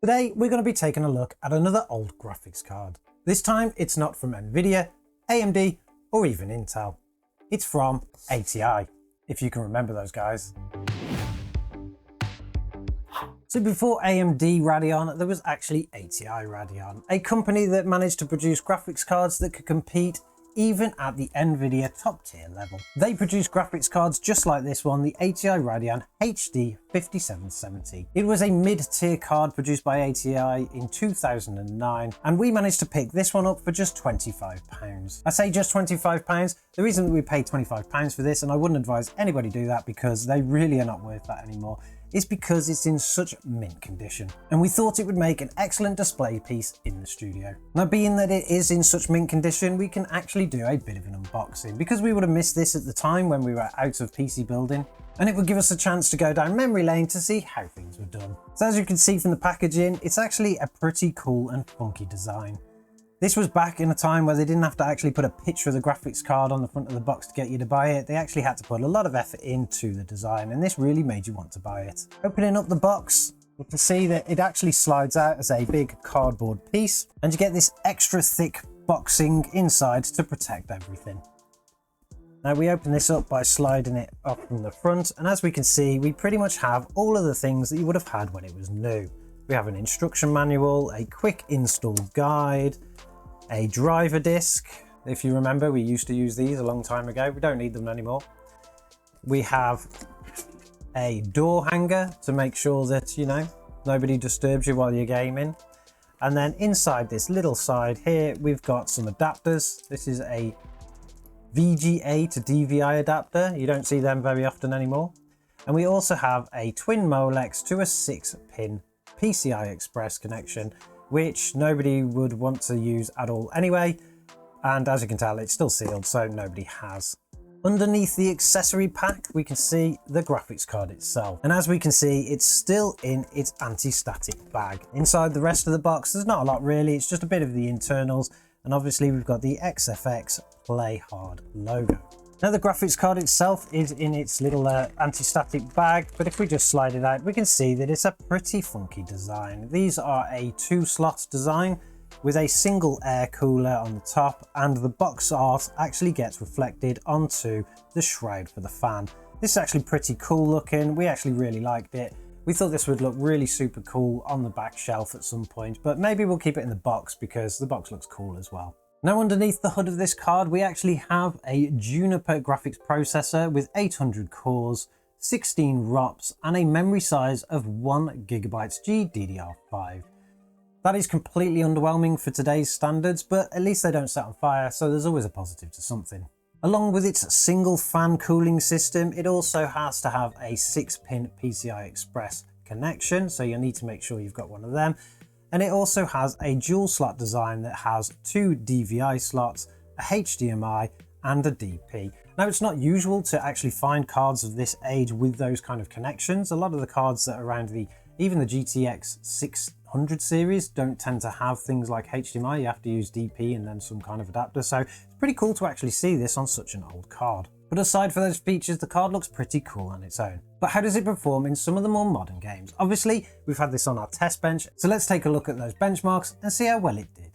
Today, we're going to be taking a look at another old graphics card. This time, it's not from Nvidia, AMD, or even Intel. It's from ATi, if you can remember those guys. So before AMD Radeon, there was actually ATi Radeon, a company that managed to produce graphics cards that could compete even at the Nvidia top tier level. They produced graphics cards just like this one, the ATi Radeon HD 5770. It was a mid-tier card produced by ATi in 2009, and we managed to pick this one up for just £25. I say just £25, the reason that we paid £25 for this, and I wouldn't advise anybody do that because they really are not worth that anymore, is because it's in such mint condition, and we thought it would make an excellent display piece in the studio. Now, being that it is in such mint condition, we can actually do a bit of an unboxing because we would have missed this at the time when we were out of PC building, and it would give us a chance to go down memory lane to see how things were done. So as you can see from the packaging, it's actually a pretty cool and funky design. This was back in a time where they didn't have to actually put a picture of the graphics card on the front of the box to get you to buy it. They actually had to put a lot of effort into the design, and this really made you want to buy it. Opening up the box, you can see that it actually slides out as a big cardboard piece, and you get this extra thick boxing inside to protect everything. Now we open this up by sliding it up from the front, and as we can see, we pretty much have all of the things that you would have had when it was new. We have an instruction manual, a quick install guide, a driver disc. If you remember, we used to use these a long time ago. We don't need them anymore. We have a door hanger to make sure that, you know, nobody disturbs you while you're gaming. And then inside this little side here, we've got some adapters. This is a VGA to DVI adapter. You don't see them very often anymore. And we also have a twin Molex to a 6-pin PCI Express connection, which nobody would want to use at all anyway, and as you can tell, it's still sealed, so nobody has. Underneath the accessory pack, we can see the graphics card itself, and as we can see, it's still in its anti-static bag. Inside the rest of the box, there's not a lot really, it's just a bit of the internals, and obviously we've got the XFX Play Hard logo. Now the graphics card itself is in its little anti-static bag, but if we just slide it out, we can see that it's a pretty funky design. These are a 2-slot design with a single air cooler on the top, and the box art actually gets reflected onto the shroud for the fan. This is actually pretty cool looking. We actually really liked it. We thought this would look really super cool on the back shelf at some point, but maybe we'll keep it in the box because the box looks cool as well. Now underneath the hood of this card, we actually have a Juniper graphics processor with 800 cores, 16 ROPs, and a memory size of 1 GB GDDR5. That is completely underwhelming for today's standards, but at least they don't set on fire, so there's always a positive to something. Along with its single fan cooling system, it also has to have a 6-pin PCI Express connection, so you'll need to make sure you've got one of them. And it also has a dual slot design that has 2 DVI slots, a HDMI, and a DP. Now, it's not usual to actually find cards of this age with those kind of connections. A lot of the cards that are around even the GTX 600 series don't tend to have things like HDMI. You have to use DP and then some kind of adapter. So it's pretty cool to actually see this on such an old card. But aside from those features, the card looks pretty cool on its own. But how does it perform in some of the more modern games? Obviously, we've had this on our test bench, so let's take a look at those benchmarks and see how well it did.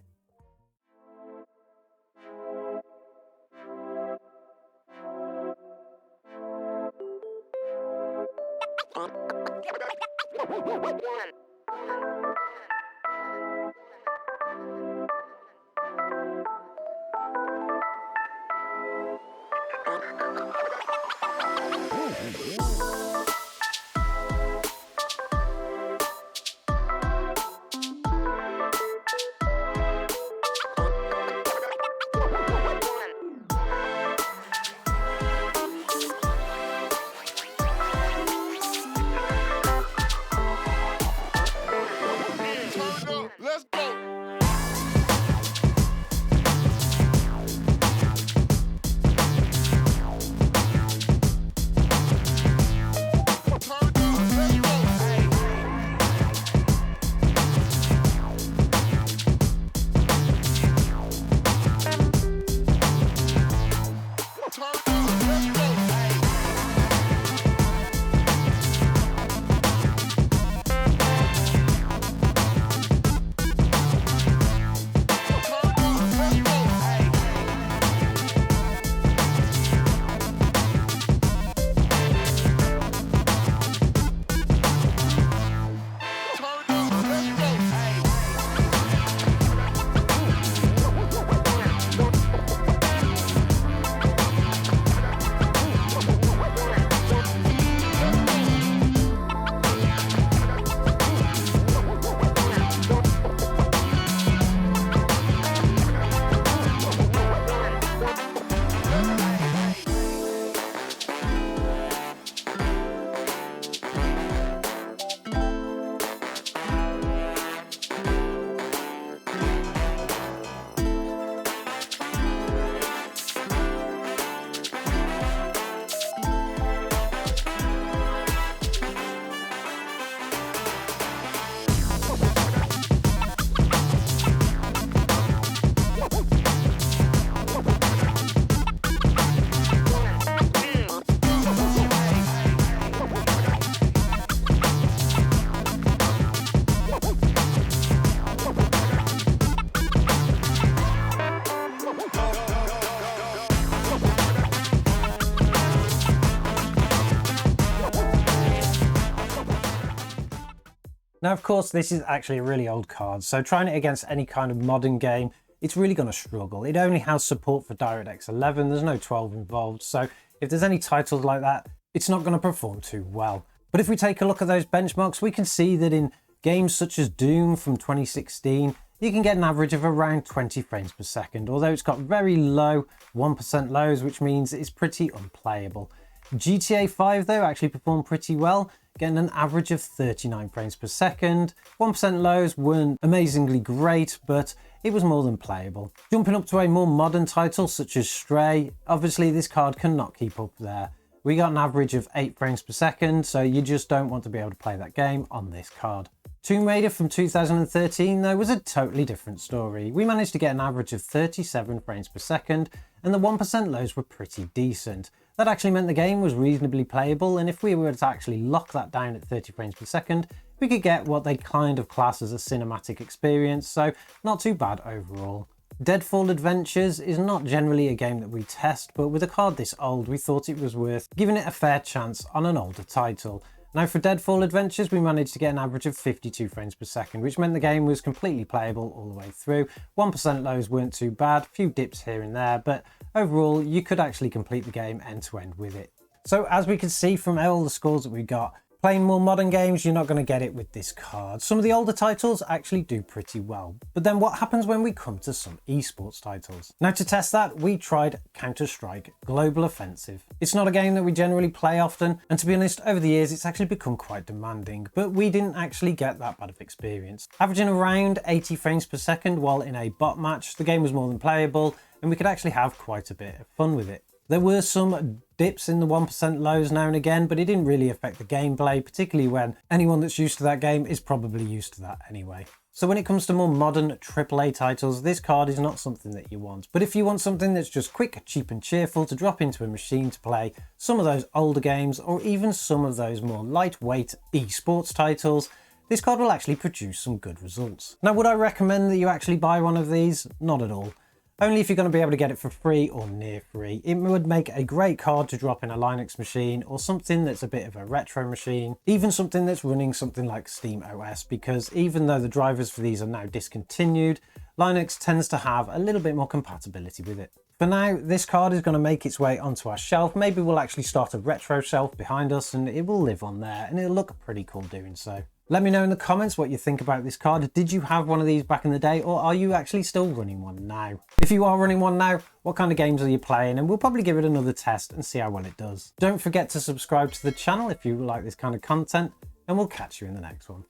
Now, of course, this is actually a really old card, so trying it against any kind of modern game, it's really going to struggle. It only has support for DirectX 11, there's no 12 involved, so if there's any titles like that, it's not going to perform too well. But if we take a look at those benchmarks, we can see that in games such as Doom from 2016, you can get an average of around 20 frames per second, although it's got very low 1% lows, which means it's pretty unplayable. GTA 5 though actually performed pretty well, getting an average of 39 frames per second. 1% lows weren't amazingly great, but it was more than playable. Jumping up to a more modern title such as Stray, obviously this card cannot keep up there. We got an average of 8 frames per second, so you just don't want to be able to play that game on this card. Tomb Raider from 2013 though was a totally different story. We managed to get an average of 37 frames per second, and the 1% lows were pretty decent. That actually meant the game was reasonably playable, and if we were to actually lock that down at 30 frames per second, we could get what they kind of class as a cinematic experience, so not too bad overall. Deadfall Adventures is not generally a game that we test, but with a card this old, we thought it was worth giving it a fair chance on an older title. Now for Deadfall Adventures, we managed to get an average of 52 frames per second, which meant the game was completely playable all the way through. 1% lows weren't too bad, a few dips here and there, but overall you could actually complete the game end to end with it. So as we can see from all the scores that we got, playing more modern games, you're not going to get it with this card. Some of the older titles actually do pretty well. But then what happens when we come to some esports titles? Now to test that, we tried Counter-Strike Global Offensive. It's not a game that we generally play often, and to be honest, over the years it's actually become quite demanding, but we didn't actually get that bad of experience. Averaging around 80 frames per second while in a bot match, the game was more than playable, and we could actually have quite a bit of fun with it. There were some dips in the 1% lows now and again, but it didn't really affect the gameplay, particularly when anyone that's used to that game is probably used to that anyway. So when it comes to more modern AAA titles, this card is not something that you want. But if you want something that's just quick, cheap and cheerful to drop into a machine to play some of those older games, or even some of those more lightweight esports titles, this card will actually produce some good results. Now, would I recommend that you actually buy one of these? Not at all. Only if you're going to be able to get it for free or near free. It would make a great card to drop in a Linux machine, or something that's a bit of a retro machine, even something that's running something like Steam OS, because even though the drivers for these are now discontinued, Linux tends to have a little bit more compatibility with it. For now, this card is going to make its way onto our shelf. Maybe we'll actually start a retro shelf behind us and it will live on there, and it'll look pretty cool doing so. Let me know in the comments what you think about this card. Did you have one of these back in the day, or are you actually still running one now? If you are running one now, what kind of games are you playing? And we'll probably give it another test and see how well it does. Don't forget to subscribe to the channel if you like this kind of content, and we'll catch you in the next one.